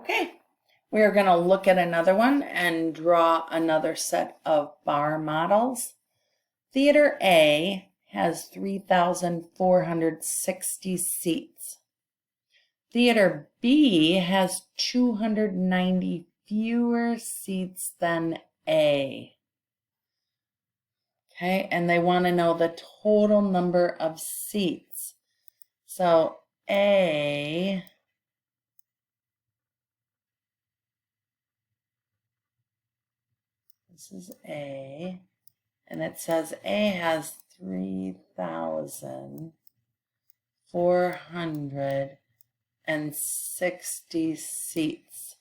Okay, we are going to look at another one and draw another set of bar models. Theater A has 3,460 seats. Theater B has 290 fewer seats than A. Okay, and they want to know the total number of seats. So A this is A, and it says A has 3,460 seats.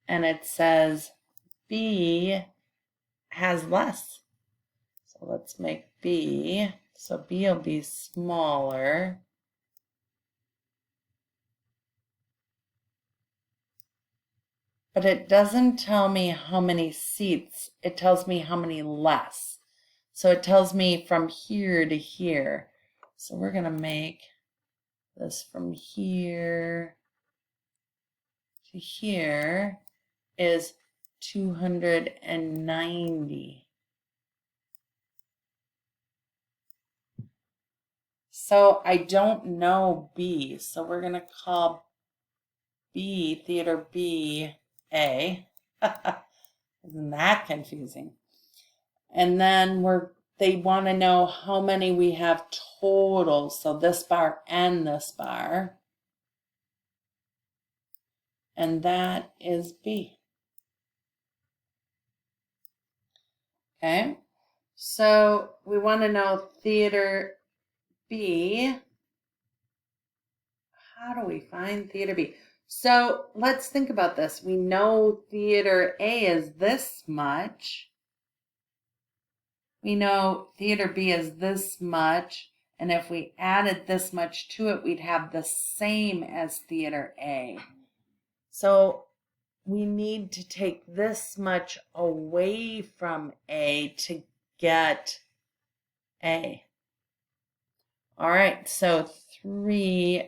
And it says B has less. So let's make B, so B will be smaller. But it doesn't tell me how many seats, it tells me how many less. So it tells me from here to here. So we're going to make this from here to here is 290. So I don't know B, so we're going to call B, Theater B, A. Isn't that confusing? And then they want to know how many we have total. So this bar and this bar. And that is B. Okay. So we want to know Theater B. How do we find Theater B? So let's think about this. We know Theater A is this much. We know Theater B is this much. And if we added this much to it, we'd have the same as Theater A. So we need to take this much away from A to get A. All right, so 3,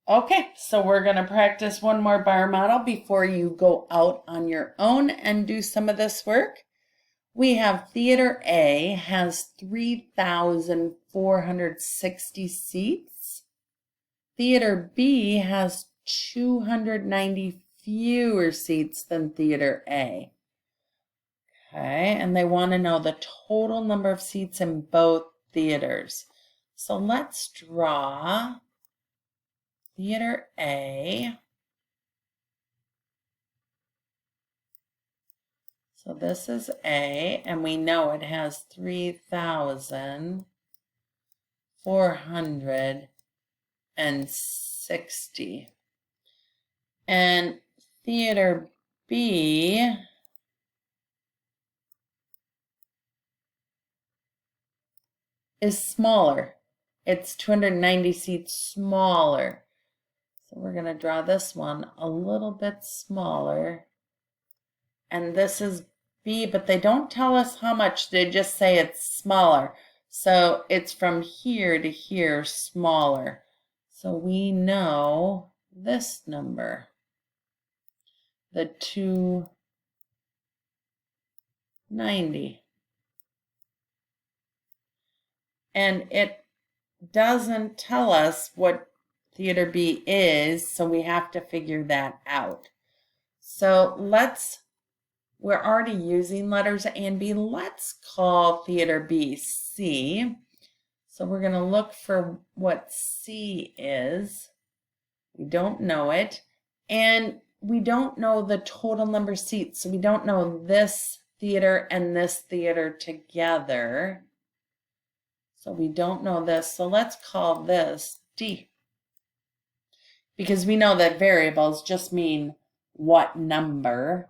okay, so we're going to practice one more bar model before you go out on your own and do some of this work. We have Theater A has 3,460 seats. Theater B has 290 fewer seats than Theater A. Okay, and they want to know the total number of seats in both theaters. So let's draw Theater A. So this is A, and we know it has 3,460. And Theater B is smaller. It's 290 seats smaller. So we're going to draw this one a little bit smaller. And this is B, but they don't tell us how much. They just say it's smaller. So it's from here to here smaller. So we know this number, the 290. And it doesn't tell us what Theater B is, so we have to figure that out. So we're already using letters A and B. Let's call Theater B C. So we're going to look for what C is. We don't know it. And we don't know the total number of seats. So we don't know this theater and this theater together. So we don't know this. So let's call this D. Because we know that variables just mean what number.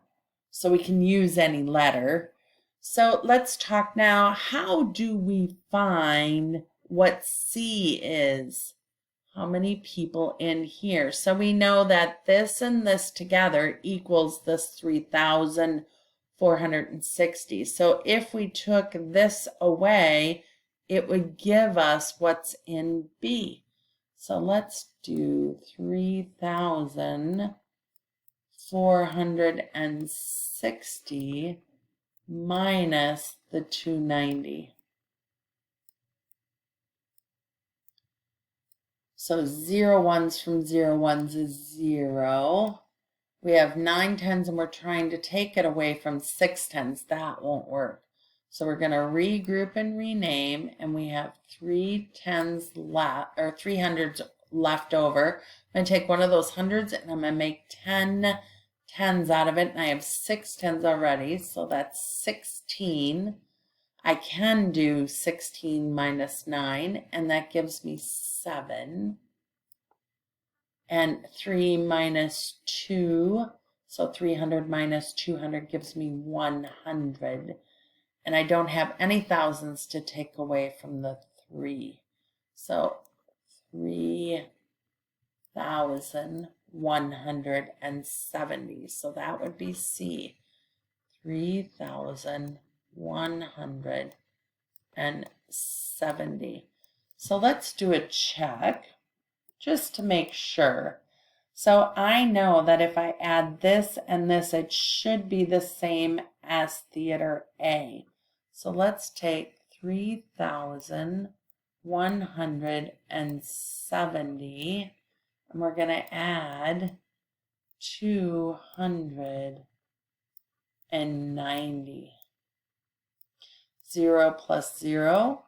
So we can use any letter. So let's talk now. How do we find what C is? How many people in here? So we know that this and this together equals this 3,460. So if we took this away, it would give us what's in B. So let's do 3,460 minus the 290. So 0 ones from 0 ones is 0. We have 9 tens and we're trying to take it away from 6 tens. That won't work. So we're going to regroup and rename, and we have 3 tens left, or 3 hundreds left over. I'm going to take one of those hundreds and I'm going to make 10 tens out of it, and I have 6 tens already, so that's 16. I can do 16 minus 9, and that gives me 7. And 3 minus 2, so 300 minus 200 gives me 100. And I don't have any thousands to take away from the 3. So 3,170. So that would be C. 3,170. So let's do a check just to make sure. So I know that if I add this and this, it should be the same as theater A. So let's take 3,170, and we're going to add 290. 0 plus 0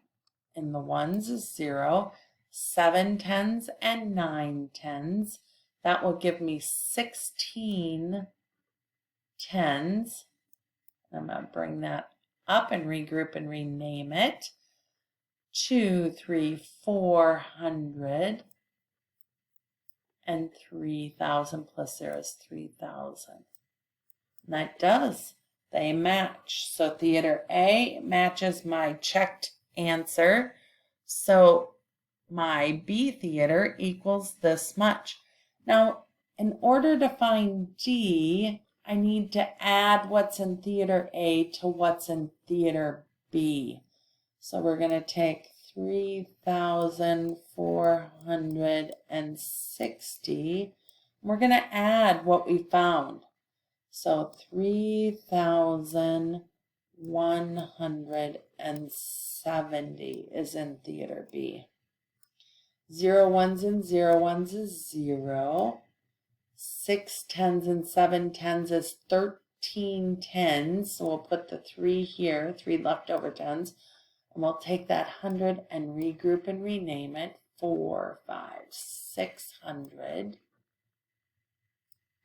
in the ones is 0. 7 tens and 9 tens. That will give me 16 tens. I'm going to bring that up and regroup and rename it. 2, 3, 400 and 3,000 plus 0 is 3,000. And that does. They match. So theater A matches my checked answer. So my B theater equals this much. Now, in order to find D, I need to add what's in theater A to what's in theater B. So we're going to take 3,460. And we're going to add what we found. So 3,170 is in theater B. 0 ones and 0 ones is 0. 6 tens and 7 tens is 13 tens. So we'll put the 3 here, 3 leftover tens. And we'll take that 100 and regroup and rename it. 4, 5, 600.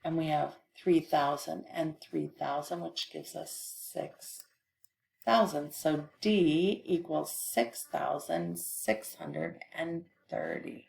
And we have 3,000 and 3,000, which gives us 6,000. So D equals 6,630.